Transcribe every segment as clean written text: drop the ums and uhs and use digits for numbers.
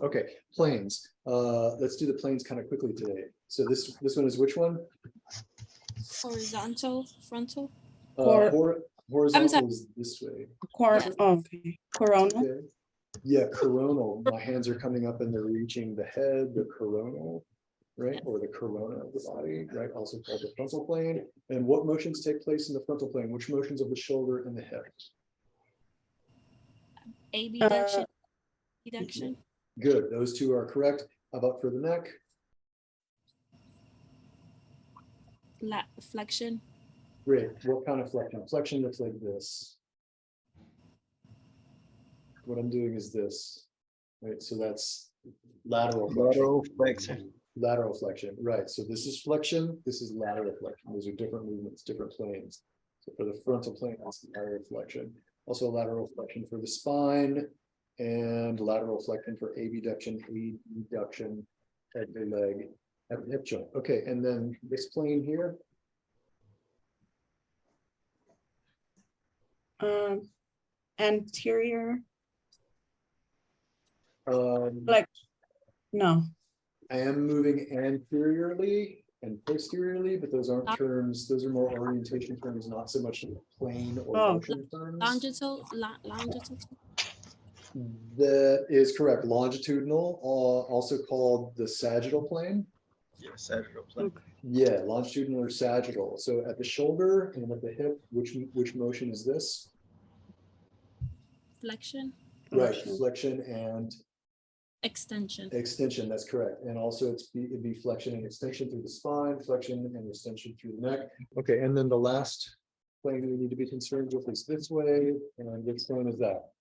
Okay, planes. Let's do the planes kind of quickly today. So this one is which one? Horizontal, frontal. Horizontal is this way. Okay. Coronal. Okay. Yeah, coronal. My hands are coming up and they're reaching the head, the coronal, right? Or the corona of the body, right? Also called the frontal plane. And what motions take place in the frontal plane? Which motions of the shoulder and the hip? Abduction, deduction. Good. Those two are correct. How about for the neck? Flexion. Great. What kind of flexion? Flexion looks like this. What I'm doing is this, right? So that's lateral flexion. Lateral flexion, right? So this is flexion. This is lateral flexion. Those are different movements, different planes. So for the frontal plane, that's lateral flexion. Also lateral flexion for the spine, and lateral flexion for abduction, adduction at the leg, at the hip joint. Okay, and then this plane here. Anterior. Like, no. I am moving anteriorly and posteriorly, but those aren't terms. Those are more orientation terms, not so much plane or motion terms. Longitudinal. That is correct. Longitudinal, also called the sagittal plane. Yeah, sagittal plane. Okay. Yeah, longitudinal or sagittal. So at the shoulder and at the hip, which motion is this? Flexion. Right, flexion and extension. Extension, that's correct. And also it'd be flexion and extension through the spine, flexion and extension through the neck. Okay, and then the last plane we need to be concerned with is this way. And which plane is that?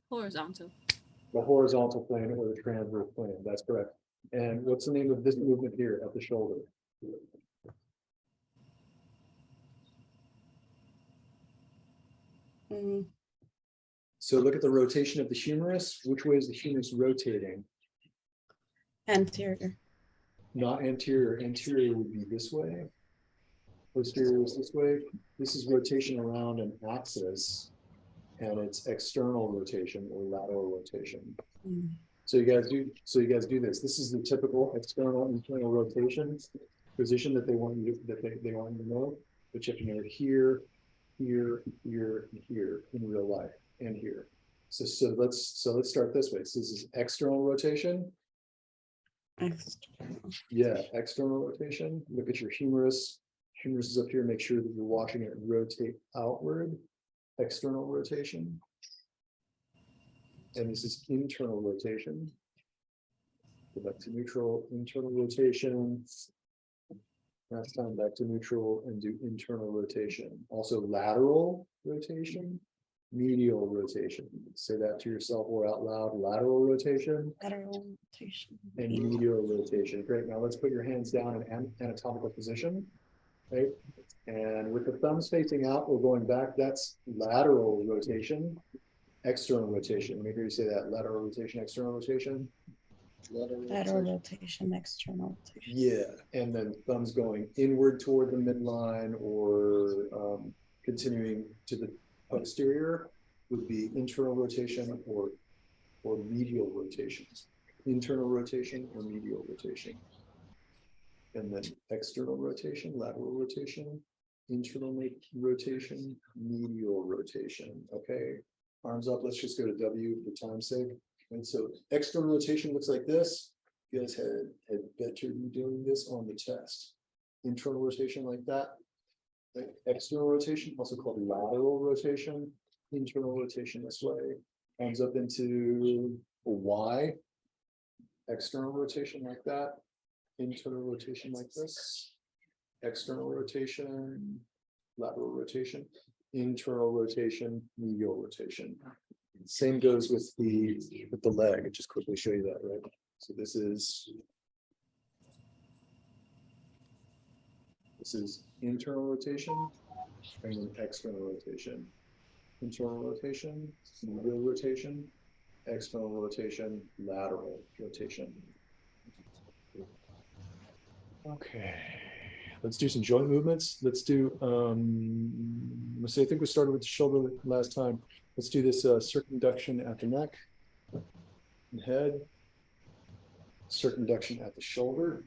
Horizontal. The horizontal plane or the transverse plane, that's correct. And what's the name of this movement here at the shoulder? So look at the rotation of the humerus. Which way is the humerus rotating? Anterior. Not anterior. Anterior would be this way. Posterior is this way. This is rotation around an axis, and it's external rotation or lateral rotation. So you guys do this. This is the typical external internal rotation position that they want you to they want you to know. But you have to know here, here, here, and here in real life, and here. So let's start this way. So this is external rotation. External. Yeah, external rotation. Look at your humerus. Humerus is up here. Make sure that you're watching it rotate outward. External rotation. And this is internal rotation. Go back to neutral, internal rotation. Last time back to neutral and do internal rotation. Also lateral rotation, medial rotation. Say that to yourself or out loud. Lateral rotation. Lateral rotation. And medial rotation. Great. Now let's put your hands down in anatomical position. Right. And with the thumbs facing out, we're going back. That's lateral rotation. External rotation. Let me hear you say that. Lateral rotation, external rotation. Lateral rotation, external rotation. Yeah, and then thumbs going inward toward the midline or continuing to the posterior would be internal rotation or medial rotation. Internal rotation or medial rotation. And then external rotation, lateral rotation, internal rotation, medial rotation. Okay, arms up. Let's just go to W for time's sake. And so external rotation looks like this. You guys had better be doing this on the chest. Internal rotation like that. Like external rotation, also called lateral rotation. Internal rotation this way. Arms up into a Y. External rotation like that. Internal rotation like this. External rotation. Lateral rotation. Internal rotation. Medial rotation. Same goes with the leg. I'll just quickly show you that, right? So this is internal rotation and then external rotation. Internal rotation, medial rotation, external rotation, lateral rotation. Okay, let's do some joint movements. Let's do let's see, I think we started with the shoulder last time. Let's do this circumduction at the neck. and head, circumduction at the shoulder,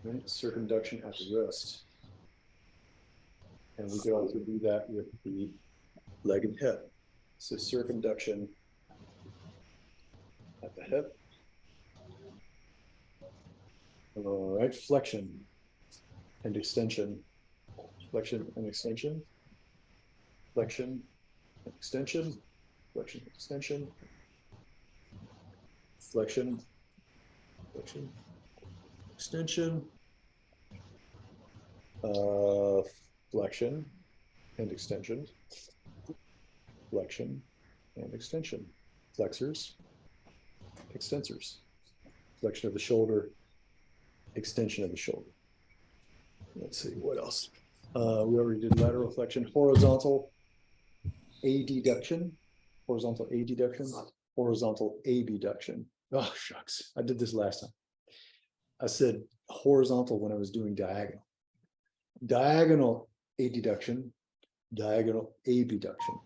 right? Circumduction at the wrist. And we could also do that with the leg and hip. So circumduction at the hip. All right, flexion and extension. Flexion and extension. Flexion and extension. Flexion and extension. Flexion. Flexion. Extension. Flexion and extension. Flexion and extension. Flexors. Extensors. Flexion of the shoulder. Extension of the shoulder. Let's see, what else? We already did lateral flexion, horizontal adduction, horizontal adduction, horizontal abduction. Oh, shucks. I did this last time. I said horizontal when I was doing diagonal. Diagonal adduction, diagonal abduction,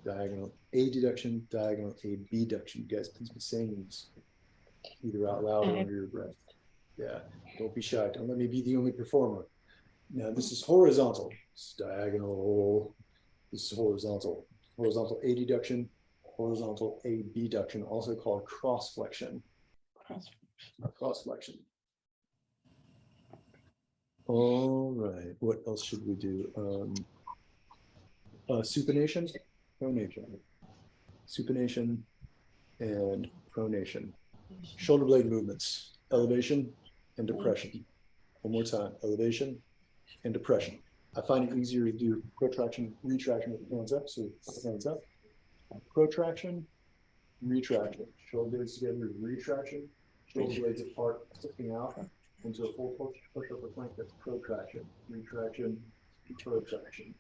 diagonal adduction, diagonal abduction. You guys please be saying these either out loud or under your breath. Yeah, don't be shy. Don't let me be the only performer. Now this is horizontal. This is diagonal. This is horizontal. Horizontal adduction, horizontal abduction, also called cross flexion. Cross flexion. All right. What else should we do? Supination, pronation. Supination and pronation. Shoulder blade movements, elevation and depression. One more time, elevation and depression. I find it easier to do protraction, retraction with the hands up. So hands up, protraction, retraction. Shoulder blades together, retraction. Shoulder blades apart, sticking out into a full push up a plank. That's protraction, retraction, protraction.